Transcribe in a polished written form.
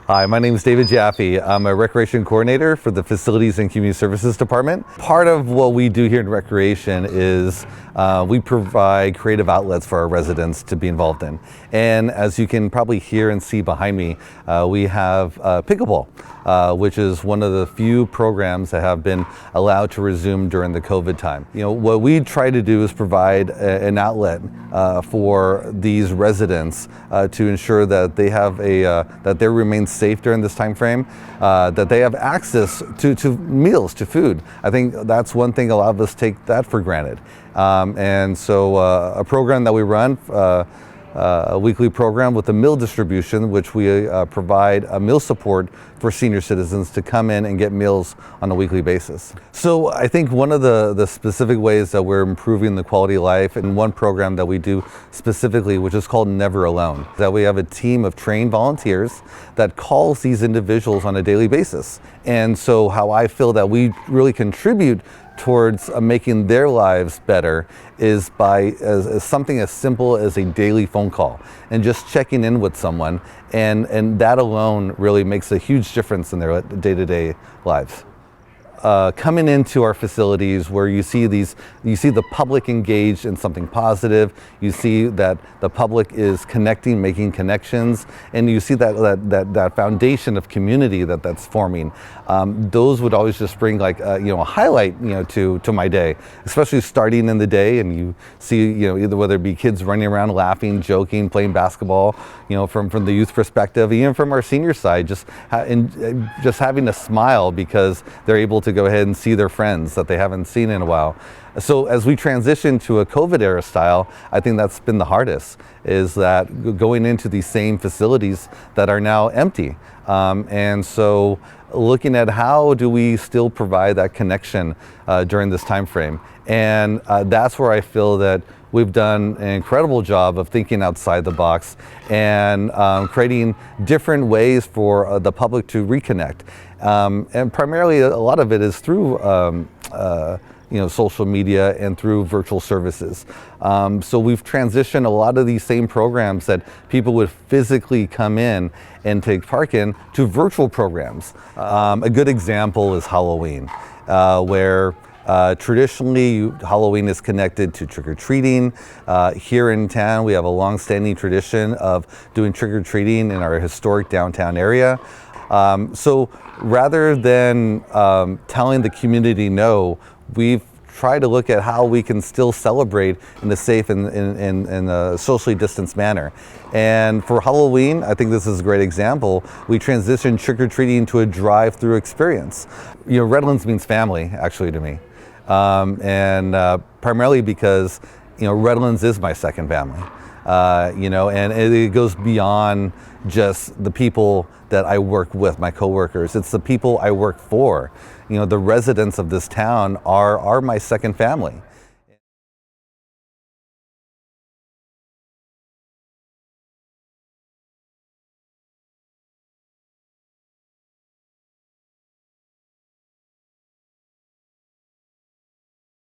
Hi, my name is David Jaffe. I'm a recreation coordinator for the Facilities and Community Services Department. Part of what we do here in recreation is we provide creative outlets for our residents to be involved in. And as you can probably hear and see behind me, we have pickleball, which is one of the few programs that have been allowed to resume during the COVID time. You know, what we try to do is provide an outlet for these residents to ensure that they have that they remain safe during this time frame, that they have access to meals, to food. I think that's one thing a lot of us take that for granted. And so a program that we run, a weekly program with a meal distribution, which we provide a meal support for senior citizens to come in and get meals on a weekly basis. So I think one of the specific ways that we're improving the quality of life, and one program that we do specifically, which is called Never Alone, that we have a team of trained volunteers that calls these individuals on a daily basis. And so how I feel that we really contribute towards making their lives better is by as something as simple as a daily phone call and just checking in with someone, and that alone really makes a huge difference in their day-to-day lives. Coming into our facilities where you see the public engaged in something positive, you see that the public is connecting, making connections, and you see that foundation of community that's forming. Those would always just bring a highlight to my day, especially starting in the day, and you see either whether it be kids running around laughing, joking, playing basketball, from the youth perspective, even from our senior side, just having a smile because they're able to go ahead and see their friends that they haven't seen in a while. So as we transition to a COVID era style, I think that's been the hardest, is that going into these same facilities that are now empty. And so looking at how do we still provide that connection during this time frame. And that's where I feel that we've done an incredible job of thinking outside the box and creating different ways for the public to reconnect. And primarily a lot of it is through social media and through virtual services. So we've transitioned a lot of these same programs that people would physically come in and take part in to virtual programs. A good example is Halloween, where traditionally, Halloween is connected to trick-or-treating. Here in town, we have a long-standing tradition of doing trick-or-treating in our historic downtown area. So rather than telling the community no, we've tried to look at how we can still celebrate in a safe and a socially distanced manner. And for Halloween, I think this is a great example. We transitioned trick-or-treating to a drive-through experience. Redlands means family, actually, to me. Primarily because Redlands is my second family, and it goes beyond just the people that I work with, my coworkers. It's the people I work for. The residents of this town are my second family.